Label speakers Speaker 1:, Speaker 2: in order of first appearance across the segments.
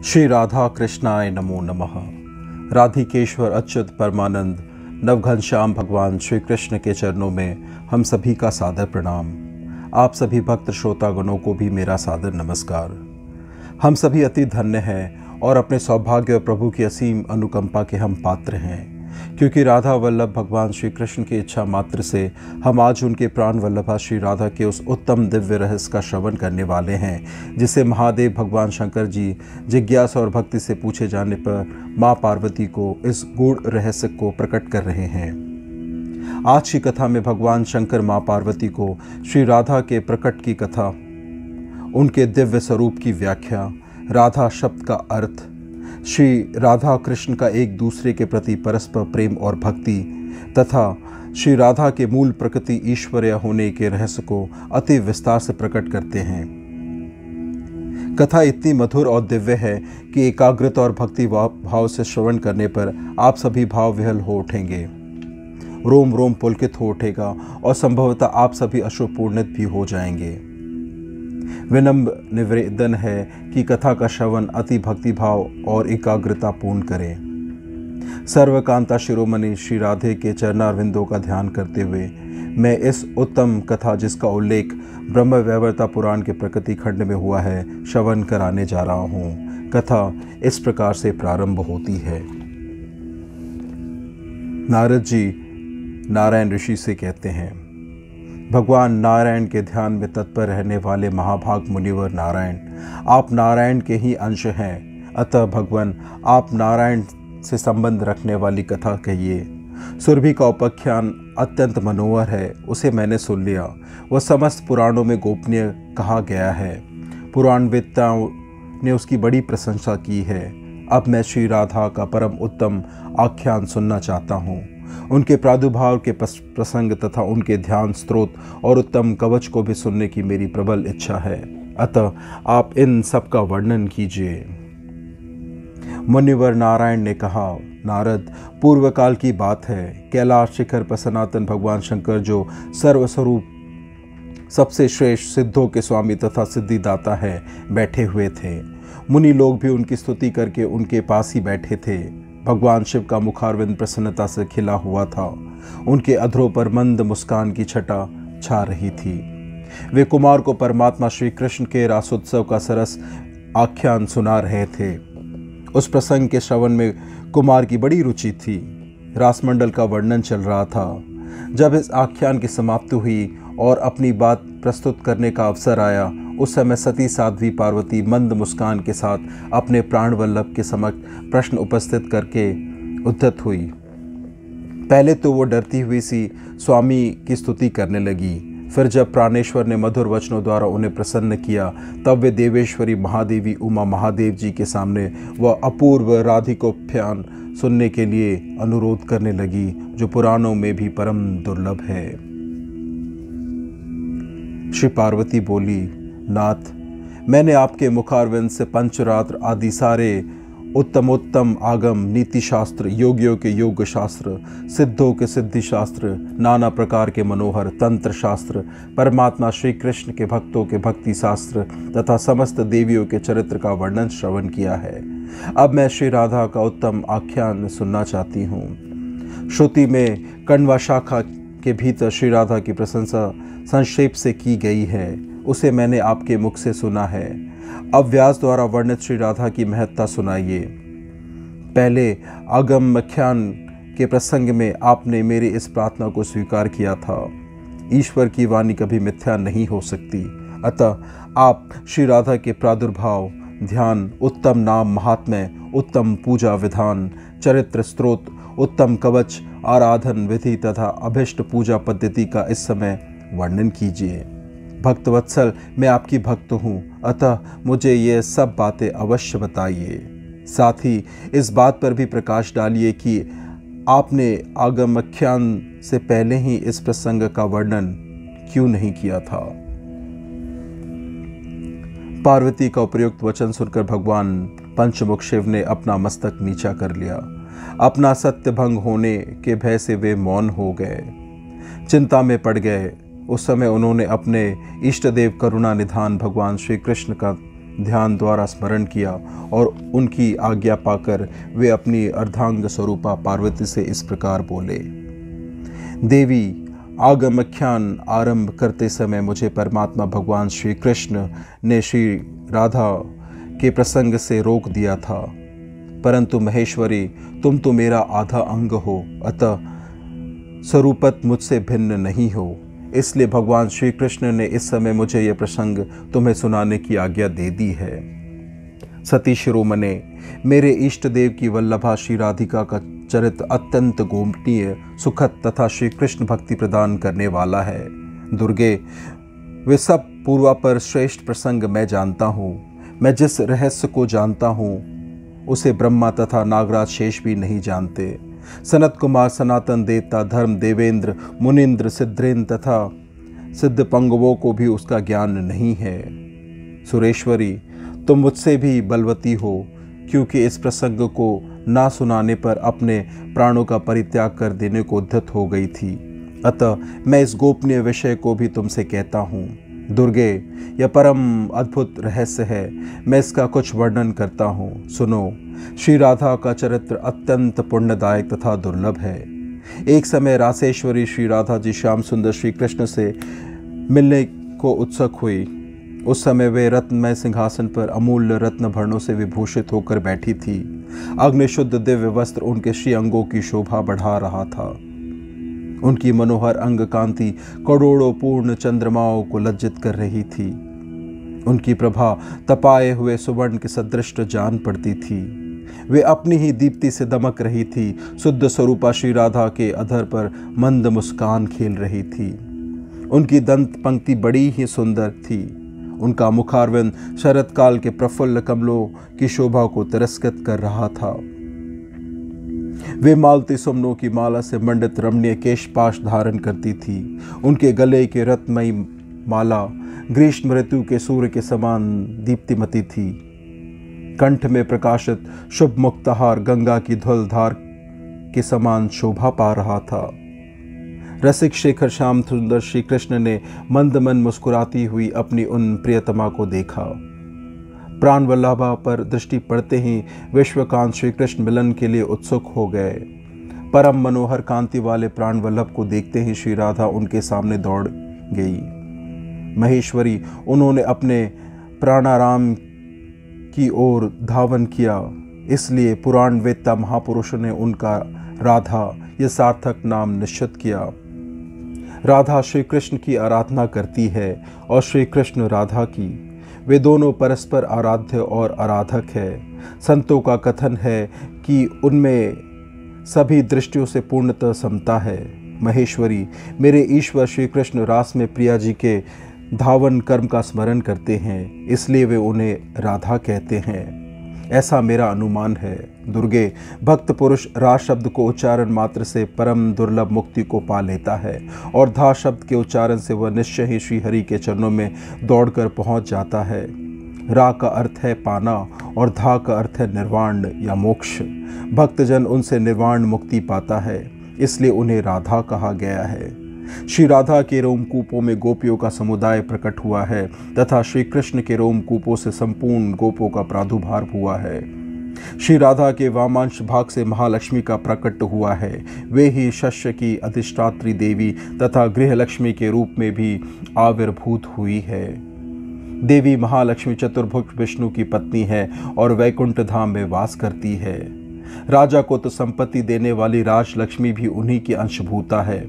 Speaker 1: श्री राधा कृष्णाय नमो नमः। राधिकेश्वर अच्युत परमानंद नवघनश्याम भगवान श्री कृष्ण के चरणों में हम सभी का सादर प्रणाम। आप सभी भक्त श्रोतागणों को भी मेरा सादर नमस्कार। हम सभी अति धन्य हैं और अपने सौभाग्य और प्रभु की असीम अनुकंपा के हम पात्र हैं, क्योंकि राधा वल्लभ भगवान श्री कृष्ण की इच्छा मात्र से हम आज उनके प्राण वल्लभा श्री राधा के उस उत्तम दिव्य रहस्य का श्रवण करने वाले हैं, जिसे महादेव भगवान शंकर जी जिज्ञासा और भक्ति से पूछे जाने पर माँ पार्वती को इस गूढ़ रहस्य को प्रकट कर रहे हैं। आज की कथा में भगवान शंकर माँ पार्वती को श्री राधा के प्रकट की कथा, उनके दिव्य स्वरूप की व्याख्या, राधा शब्द का अर्थ, श्री राधा कृष्ण का एक दूसरे के प्रति परस्पर प्रेम और भक्ति तथा श्री राधा के मूल प्रकृति ईश्वरीय होने के रहस्य को अति विस्तार से प्रकट करते हैं। कथा इतनी मधुर और दिव्य है कि एकाग्रता और भक्ति भाव से श्रवण करने पर आप सभी भाव विहल हो उठेंगे, रोम रोम पुलकित हो उठेगा और संभवतः आप सभी अश्रुपूर्णित भी हो जाएंगे। विनम्र निवेदन है कि कथा का श्रवण अति भक्ति भाव और एकाग्रता पूर्ण करें। सर्वकांता शिरोमणि श्री राधे के चरणारविंदों का ध्यान करते हुए मैं इस उत्तम कथा, जिसका उल्लेख ब्रह्म वैवर्ता पुराण के प्रकृति खंड में हुआ है, श्रवण कराने जा रहा हूँ। कथा इस प्रकार से प्रारंभ होती है। नारद जी नारायण ऋषि से कहते हैं, भगवान नारायण के ध्यान में तत्पर रहने वाले महाभाग मुनिवर नारायण, आप नारायण के ही अंश हैं, अतः भगवान आप नारायण से संबंध रखने वाली कथा कहिए। सुरभि का उपाख्यान अत्यंत मनोहर है, उसे मैंने सुन लिया। वह समस्त पुराणों में गोपनीय कहा गया है, पुराणवेत्ताओं ने उसकी बड़ी प्रशंसा की है। अब मैं श्री राधा का परम उत्तम आख्यान सुनना चाहता हूँ। उनके प्रादुर्भाव के प्रसंग तथा उनके ध्यान स्रोत और उत्तम कवच को भी सुनने की मेरी प्रबल इच्छा है, अतः आप इन सब का वर्णन कीजिए। मुनिवर नारायण ने कहा, नारद, पूर्व काल की बात है, कैलाश शिखर पर सनातन भगवान शंकर जो सर्वस्वरूप सबसे श्रेष्ठ सिद्धों के स्वामी तथा सिद्धिदाता है, बैठे हुए थे। मुनि लोग भी उनकी स्तुति करके उनके पास ही बैठे थे। भगवान शिव का मुखारविंद प्रसन्नता से खिला हुआ था, उनके अधरों पर मंद मुस्कान की छटा छा रही थी। वे कुमार को परमात्मा श्री कृष्ण के रासोत्सव का सरस आख्यान सुना रहे थे। उस प्रसंग के श्रवण में कुमार की बड़ी रुचि थी। रासमंडल का वर्णन चल रहा था। जब इस आख्यान की समाप्ति हुई और अपनी बात प्रस्तुत करने का अवसर आया, उस समय सती साध्वी पार्वती मंद मुस्कान के साथ अपने प्राण वल्लभ के समक्ष प्रश्न उपस्थित करके उद्धत हुई। पहले तो वो डरती हुई सी स्वामी की स्तुति करने लगी, फिर जब प्राणेश्वर ने मधुर वचनों द्वारा उन्हें प्रसन्न किया, तब वे देवेश्वरी महादेवी उमा महादेव जी के सामने वह अपूर्व राधिकोप्यान सुनने के लिए अनुरोध करने लगी, जो पुराणों में भी परम दुर्लभ है। श्री पार्वती बोली, नाथ, मैंने आपके मुखारविंद से पंचरात्र आदि सारे उत्तमोत्तम आगम, नीति शास्त्र, योगियों के योग शास्त्र, सिद्धों के सिद्धि शास्त्र, नाना प्रकार के मनोहर तंत्र शास्त्र, परमात्मा श्री कृष्ण के भक्तों के भक्ति शास्त्र तथा समस्त देवियों के चरित्र का वर्णन श्रवण किया है। अब मैं श्री राधा का उत्तम आख्यान सुनना चाहती हूँ। श्रुति में कण्वा शाखा के भीतर श्री राधा की प्रशंसा संक्षेप से की गई है, उसे मैंने आपके मुख से सुना है। अब व्यास द्वारा वर्णित श्री राधा की महत्ता सुनाइए। पहले आगम-आख्यान के प्रसंग में आपने मेरी इस प्रार्थना को स्वीकार किया था। ईश्वर की वाणी कभी मिथ्या नहीं हो सकती, अतः आप श्री राधा के प्रादुर्भाव, ध्यान, उत्तम नाम महात्म्य, उत्तम पूजा विधान, चरित्र स्त्रोत, उत्तम कवच, आराधन विधि तथा अभिष्ट पूजा पद्धति का इस समय वर्णन कीजिए। भक्तवत्सल, मैं आपकी भक्त हूँ, अतः मुझे ये सब बातें अवश्य बताइए। साथ ही इस बात पर भी प्रकाश डालिए कि आपने आगमाख्यान से पहले ही इस प्रसंग का वर्णन क्यों नहीं किया था। पार्वती का उपयुक्त वचन सुनकर भगवान पंचमुख शिव ने अपना मस्तक नीचा कर लिया। अपना सत्य भंग होने के भय से वे मौन हो गए, चिंता में पड़ गए। उस समय उन्होंने अपने इष्ट देव करुणा निधान भगवान श्री कृष्ण का ध्यान द्वारा स्मरण किया और उनकी आज्ञा पाकर वे अपनी अर्धांग स्वरूपा पार्वती से इस प्रकार बोले। देवी, आगमख्यान आरंभ करते समय मुझे परमात्मा भगवान श्री कृष्ण ने श्री राधा के प्रसंग से रोक दिया था, परंतु महेश्वरी, तुम तो मेरा आधा अंग हो, अतः स्वरूपत मुझसे भिन्न नहीं हो। इसलिए भगवान श्री कृष्ण ने इस समय मुझे यह प्रसंग तुम्हें सुनाने की आज्ञा दे दी है। सती शिरोमणे, मेरे इष्ट देव की वल्लभा श्री राधिका का चरित्र अत्यंत गोपनीय, सुखद तथा श्री कृष्ण भक्ति प्रदान करने वाला है। दुर्गे, वे सब पूर्वापर श्रेष्ठ प्रसंग मैं जानता हूँ। मैं जिस रहस्य को जानता हूँ उसे ब्रह्मा तथा नागराज शेष भी नहीं जानते। सनत कुमार, सनातन देवता, धर्म देवेंद्र, मुनिंद्र, सिद्धेंद्र तथा सिद्ध पंगवों को भी उसका ज्ञान नहीं है। सुरेश्वरी, तुम मुझसे भी बलवती हो, क्योंकि इस प्रसंग को ना सुनाने पर अपने प्राणों का परित्याग कर देने को उद्यत हो गई थी। अतः मैं इस गोपनीय विषय को भी तुमसे कहता हूँ। दुर्गे, यह परम अद्भुत रहस्य है, मैं इसका कुछ वर्णन करता हूँ, सुनो। श्री राधा का चरित्र अत्यंत पुण्यदायक तथा दुर्लभ है। एक समय रासेश्वरी श्री राधा जी श्याम सुंदर श्री कृष्ण से मिलने को उत्सुक हुई। उस समय वे रत्नमय सिंहासन पर अमूल्य रत्न भरणों से विभूषित होकर बैठी थी। अग्निशुद्ध दिव्य वस्त्र उनके श्री अंगों की शोभा बढ़ा रहा था। उनकी मनोहर अंग कांति करोड़ों पूर्ण चंद्रमाओं को लज्जित कर रही थी। उनकी प्रभा तपाए हुए सुवर्ण के सदृश जान पड़ती थी। वे अपनी ही दीप्ति से दमक रही थी। शुद्ध स्वरूपा श्री राधा के अधर पर मंद मुस्कान खेल रही थी। उनकी दंत पंक्ति बड़ी ही सुंदर थी। उनका मुखारविंद शरद काल के प्रफुल्ल कमलों की शोभा को तिरस्कृत कर रहा था। वे मालती सुमनों की माला से मंडित रमणीय केशपाश धारण करती थी। उनके गले की रत्नमयी माला ग्रीष्म ऋतु के सूर्य के समान दीप्तिमती थी। कंठ में प्रकाशित शुभ मुक्ताहार गंगा की धवल धार के समान शोभा पा रहा था। रसिक शेखर श्याम सुंदर श्री कृष्ण ने मंद मन मुस्कुराती हुई अपनी उन प्रियतमा को देखा। प्राण वल्लभा पर दृष्टि पड़ते ही विश्वकांत श्री कृष्ण मिलन के लिए उत्सुक हो गए। परम मनोहर कांति वाले प्राण वल्लभ को देखते ही श्री राधा उनके सामने दौड़ गई। महेश्वरी, उन्होंने अपने प्राणाराम की ओर धावन किया, इसलिए पुराण वेत्ता महापुरुषों ने उनका राधा यह सार्थक नाम निश्चित किया। राधा श्री कृष्ण की आराधना करती है और श्री कृष्ण राधा की। वे दोनों परस्पर आराध्य और आराधक है। संतों का कथन है कि उनमें सभी दृष्टियों से पूर्णतः समता है। महेश्वरी, मेरे ईश्वर श्री कृष्ण रास में प्रिया जी के धावन कर्म का स्मरण करते हैं, इसलिए वे उन्हें राधा कहते हैं, ऐसा मेरा अनुमान है। दुर्गे, भक्त पुरुष रा शब्द को उच्चारण मात्र से परम दुर्लभ मुक्ति को पा लेता है और धा शब्द के उच्चारण से वह निश्चय ही श्री हरि के चरणों में दौड़कर पहुंच जाता है। रा का अर्थ है पाना और धा का अर्थ है निर्वाण या मोक्ष। भक्तजन उनसे निर्वाण मुक्ति पाता है, इसलिए उन्हें राधा कहा गया है। श्री राधा के रोमकूपों में गोपियों का समुदाय प्रकट हुआ है तथा श्री कृष्ण के रोमकूपों से संपूर्ण गोपों का प्रादुर्भाव हुआ है। श्री राधा के वामांश भाग से महालक्ष्मी का प्रकट हुआ है। वे ही शस्य की अधिष्ठात्री देवी तथा गृहलक्ष्मी के रूप में भी आविर्भूत हुई है। देवी महालक्ष्मी चतुर्भुज विष्णु की पत्नी है और वैकुंठ धाम में वास करती है। राजा को तो संपत्ति देने वाली राजलक्ष्मी भी उन्हीं की अंशभूता है।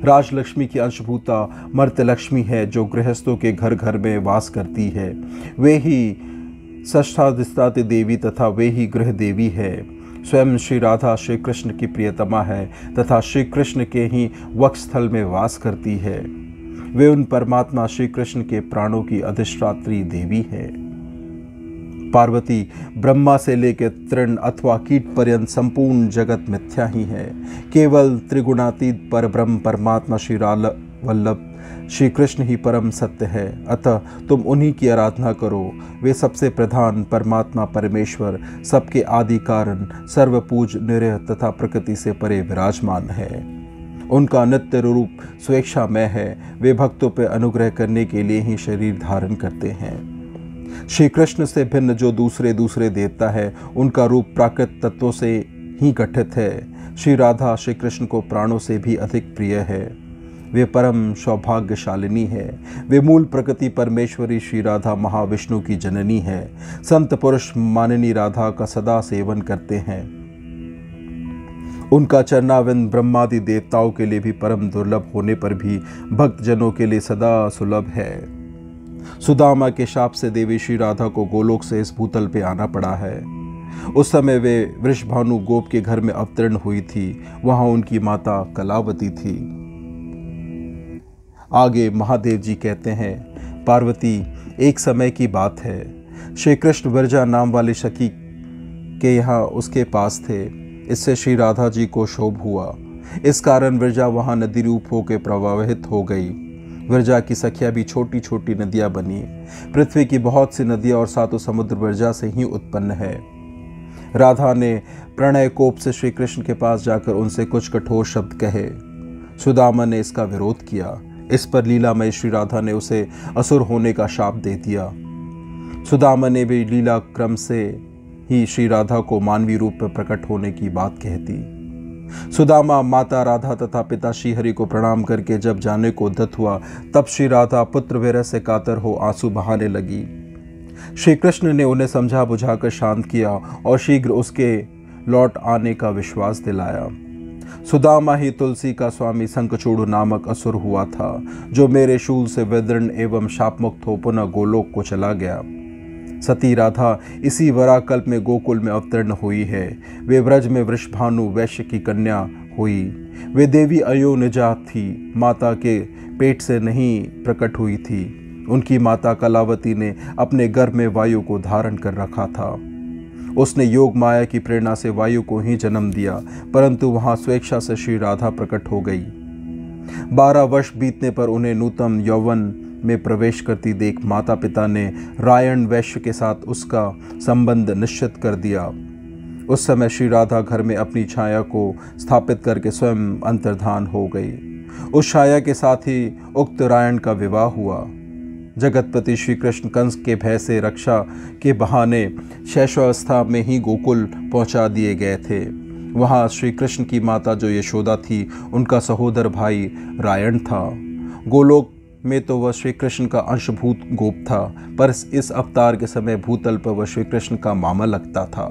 Speaker 1: राजलक्ष्मी की अंशभूता मर्त्यलक्ष्मी है जो गृहस्थों के घर घर में वास करती है। वे ही षष्ठाधिष्ठात्री देवी तथा वे ही गृह देवी है। स्वयं श्री राधा श्री कृष्ण की प्रियतमा है तथा श्री कृष्ण के ही वक्षस्थल में वास करती है। वे उन परमात्मा श्री कृष्ण के प्राणों की अधिष्ठात्री देवी है। पार्वती, ब्रह्मा से लेकर तृण अथवा कीट पर्यंत संपूर्ण जगत मिथ्या ही है। केवल त्रिगुणातीत पर ब्रह्म परमात्मा श्री वल्लभ श्री कृष्ण ही परम सत्य है। अतः तुम उन्हीं की आराधना करो। वे सबसे प्रधान परमात्मा परमेश्वर, सबके आदि कारण, सर्वपूज निरह तथा प्रकृति से परे विराजमान है। उनका नित्य रूप स्वेच्छामय है। वे भक्तों पर अनुग्रह करने के लिए ही शरीर धारण करते हैं। श्री कृष्ण से भिन्न जो दूसरे दूसरे देवता है, उनका रूप प्राकृत तत्वों से ही गठित है। श्री राधा श्री कृष्ण को प्राणों से भी अधिक प्रिय है। वे परम सौभाग्यशालिनी है। वे मूल प्रकृति परमेश्वरी श्री राधा महाविष्णु की जननी है। संत पुरुष माननी राधा का सदा सेवन करते हैं। उनका चरणाविंद ब्रह्मादि देवताओं के लिए भी परम दुर्लभ होने पर भी भक्तजनों के लिए सदा सुलभ है। सुदामा के शाप से देवी श्री राधा को गोलोक से इस भूतल पे आना पड़ा है। उस समय वे वृषभानु गोप के घर में अवतरण हुई थी। वहां उनकी माता कलावती थी। आगे महादेव जी कहते हैं, पार्वती, एक समय की बात है। श्री कृष्ण विरजा नाम वाले सखी के यहाँ उसके पास थे। इससे श्री राधा जी को क्षोभ हुआ। इस कारण विरजा वहाँ नदी रूप होकर प्रवाहित हो गई। विरजा की सखियाँ भी छोटी छोटी नदियाँ बनी। पृथ्वी की बहुत सी नदियाँ और सातों समुद्र विरजा से ही उत्पन्न है। राधा ने प्रणय कोप से श्री कृष्ण के पास जाकर उनसे कुछ कठोर शब्द कहे। सुदामा ने इसका विरोध किया। इस पर लीलामय श्री राधा ने उसे असुर होने का शाप दे दिया। सुदामा ने भी लीला क्रम से ही श्री राधा को मानवीय रूप में प्रकट होने की बात कहती। सुदामा माता राधा तथा पिता श्रीहरि को प्रणाम करके जब जाने को उद्यत हुआ, तब श्री राधा पुत्र विरह से कातर हो आंसू बहाने लगी। श्री कृष्ण ने उन्हें समझा बुझाकर शांत किया और शीघ्र उसके लौट आने का विश्वास दिलाया। सुदामा ही तुलसी का स्वामी शंखचूड़ नामक असुर हुआ था, जो मेरे शूल से विदीर्ण एवं शापमुक्त हो पुनः गोलोक को चला गया। सती राधा इसी वराकल्प में गोकुल में अवतरण हुई है। वे व्रज में वृषभानु वैश्य की कन्या हुई। वे देवी अयोनिजा थी, माता के पेट से नहीं प्रकट हुई थी। उनकी माता कलावती ने अपने गर्भ में वायु को धारण कर रखा था। उसने योग माया की प्रेरणा से वायु को ही जन्म दिया, परंतु वहां स्वेच्छा से श्री राधा प्रकट हो गई। 12 वर्ष बीतने पर उन्हें नूतन यौवन में प्रवेश करती देख माता पिता ने रायण वैश्य के साथ उसका संबंध निश्चित कर दिया। उस समय श्री राधा घर में अपनी छाया को स्थापित करके स्वयं अंतर्धान हो गई। उस छाया के साथ ही उक्त रायण का विवाह हुआ। जगतपति श्री कृष्ण कंस के भय से रक्षा के बहाने शैशवावस्था में ही गोकुल पहुंचा दिए गए थे। वहां श्री कृष्ण की माता जो यशोदा थी, उनका सहोदर भाई रायण था। गोलोक में तो वह श्री कृष्ण का अंशभूत गोप था, पर इस अवतार के समय भूतल पर वह श्री कृष्ण का मामा लगता था।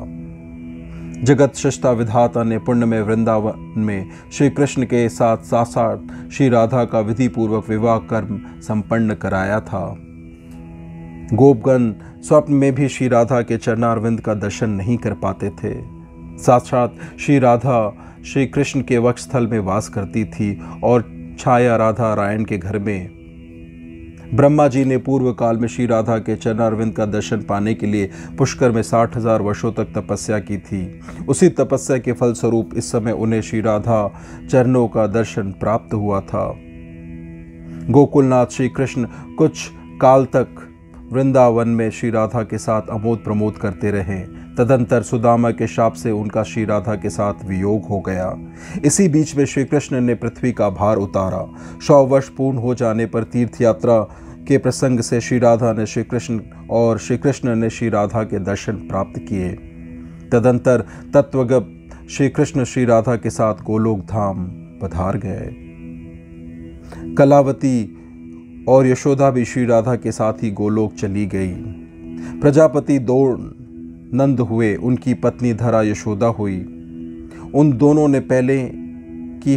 Speaker 1: जगत सृष्टा विधाता ने पुण्य में वृंदावन में श्री कृष्ण के साथ साक्षात श्री राधा का विधि पूर्वक विवाह कर्म संपन्न कराया था। गोपगण स्वप्न में भी श्री राधा के चरणारविंद का दर्शन नहीं कर पाते थे। साक्षात श्री राधा श्री कृष्ण के वक्षस्थल में वास करती थी और छाया राधा रायण के घर में। ब्रह्मा जी ने पूर्व काल में श्री राधा के चरणारविंद का दर्शन पाने के लिए पुष्कर में 60,000 वर्षों तक तपस्या की थी। उसी तपस्या के फलस्वरूप इस समय उन्हें श्री राधा चरणों का दर्शन प्राप्त हुआ था। गोकुलनाथ श्री कृष्ण कुछ काल तक वृंदावन में श्री राधा के साथ अमोद प्रमोद करते रहे। तदंतर सुदामा के शाप से उनका श्री राधा के साथ वियोग हो गया। इसी बीच में श्री कृष्ण ने पृथ्वी का भार उतारा। 100 वर्ष पूर्ण हो जाने पर तीर्थ यात्रा के प्रसंग से श्री राधा ने श्री कृष्ण और श्री कृष्ण ने श्री राधा के दर्शन प्राप्त किए। तदंतर तत्वगत श्री कृष्ण श्री राधा के साथ गोलोक धाम पधार गए। कलावती और यशोदा भी श्री राधा के साथ ही गोलोक चली गई। प्रजापति दो नंद हुए, उनकी पत्नी धरा यशोदा हुई। उन दोनों ने पहले की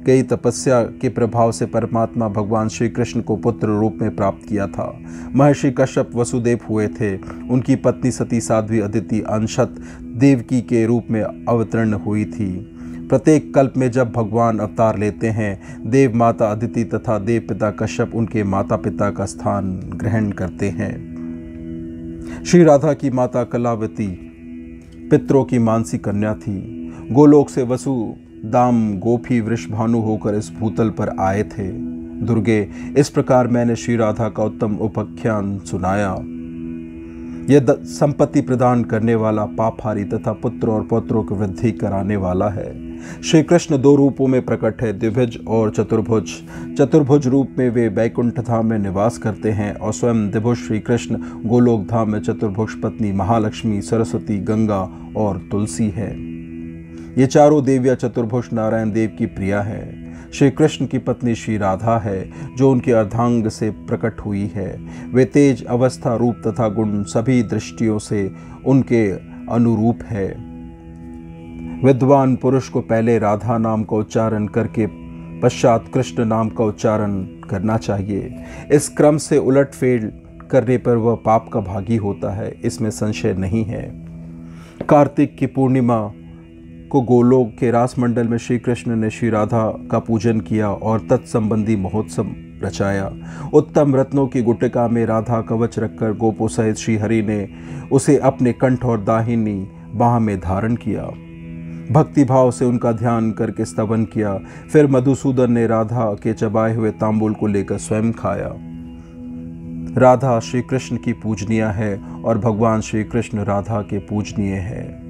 Speaker 1: गई तपस्या के प्रभाव से परमात्मा भगवान श्री कृष्ण को पुत्र रूप में प्राप्त किया था। महर्षि कश्यप वसुदेव हुए थे। उनकी पत्नी सती साध्वी अदिति अंशत देवकी के रूप में अवतरण हुई थी। प्रत्येक कल्प में जब भगवान अवतार लेते हैं, देव माता अदिति तथा देव पिता कश्यप उनके माता पिता का स्थान ग्रहण करते हैं। श्री राधा की माता कलावती पितरों की मानसी कन्या थी। गोलोक से वसु दाम गोपी वृषभानु होकर इस भूतल पर आए थे। दुर्गे, इस प्रकार मैंने श्री राधा का उत्तम उपाख्यान सुनाया। यह संपत्ति प्रदान करने वाला, पापहारी तथा पुत्र और पौत्रों की वृद्धि कराने वाला है। श्री कृष्ण दो रूपों में प्रकट है, द्विभुज और चतुर्भुज। चतुर्भुज रूप में वे बैकुंठ धाम में निवास करते हैं और स्वयं द्विभुज श्री कृष्ण गोलोक धाम में चतुर्भुज पत्नी महालक्ष्मी, सरस्वती, गंगा और तुलसी है। ये चारों देवियां चतुर्भुज नारायण देव की प्रिया है। श्री कृष्ण की पत्नी श्री राधा है जो उनके अर्धांग से प्रकट हुई है। वे तेज, अवस्था, रूप तथा गुण सभी दृष्टियों से उनके अनुरूप है। विद्वान पुरुष को पहले राधा नाम का उच्चारण करके पश्चात कृष्ण नाम का उच्चारण करना चाहिए। इस क्रम से उलटफेर करने पर वह पाप का भागी होता है, इसमें संशय नहीं है। कार्तिक की पूर्णिमा को गोलोक के रासमंडल में श्री कृष्ण ने श्री राधा का पूजन किया और तत्संबंधी महोत्सव रचाया। उत्तम रत्नों की गुटिका में राधा कवच रखकर गोपों सहित श्री हरि ने उसे अपने कंठ और दाहिनी बाह में धारण किया। भक्ति भाव से उनका ध्यान करके स्तवन किया। फिर मधुसूदन ने राधा के चबाए हुए तांबूल को लेकर स्वयं खाया। राधा श्री कृष्ण की पूजनीय है और भगवान श्री कृष्ण राधा के पूजनीय है।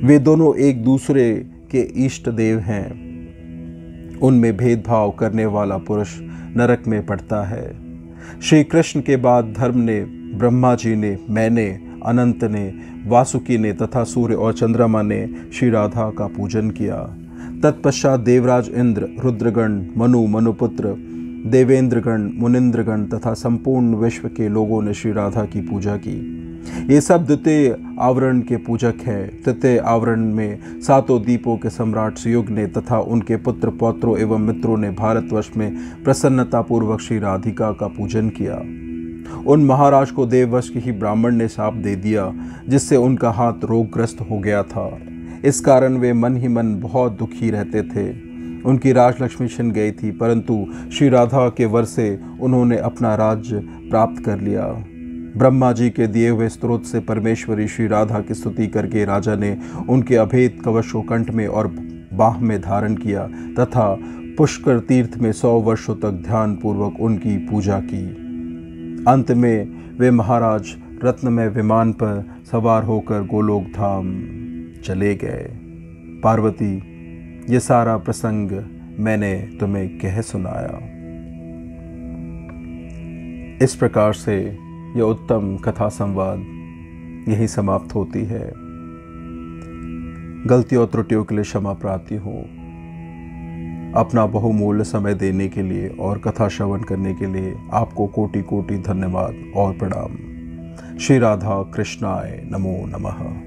Speaker 1: वे दोनों एक दूसरे के इष्ट देव हैं। उनमें भेदभाव करने वाला पुरुष नरक में पड़ता है। श्री कृष्ण के बाद धर्म ने, ब्रह्मा जी ने, मैंने, अनंत ने, वासुकी ने तथा सूर्य और चंद्रमा ने श्री राधा का पूजन किया। तत्पश्चात देवराज इंद्र, रुद्रगण, मनु, मनुपुत्र, देवेंद्रगण, मुनिंद्रगण तथा संपूर्ण विश्व के लोगों ने श्री राधा की पूजा की। ये सब द्वितीय आवरण के पूजक हैं। तृतीय आवरण में सातों दीपों के सम्राट सुयुग ने तथा उनके पुत्र, पौत्रों एवं मित्रों ने भारतवर्ष में प्रसन्नतापूर्वक श्री राधिका का पूजन किया। उन महाराज को देववश की ही ब्राह्मण ने शाप दे दिया, जिससे उनका हाथ रोगग्रस्त हो गया था। इस कारण वे मन ही मन बहुत दुखी रहते थे। उनकी राजलक्ष्मी छिन गई थी, परंतु श्री राधा के वर से उन्होंने अपना राज्य प्राप्त कर लिया। ब्रह्मा जी के दिए हुए स्त्रोत से परमेश्वरी श्री राधा की स्तुति करके राजा ने उनके अभेद कवच को कंठ में और बाह में धारण किया तथा पुष्कर तीर्थ में 100 वर्षों तक ध्यान पूर्वक उनकी पूजा की। अंत में वे महाराज रत्नमय विमान पर सवार होकर गोलोक धाम चले गए। पार्वती, ये सारा प्रसंग मैंने तुम्हें कह सुनाया। इस प्रकार से यह उत्तम कथा संवाद यही समाप्त होती है। गलती और त्रुटियों के लिए क्षमा प्रार्थी हूँ। अपना बहुमूल्य समय देने के लिए और कथा श्रवण करने के लिए आपको कोटि कोटि धन्यवाद और प्रणाम। श्री राधा कृष्णाय नमो नमः।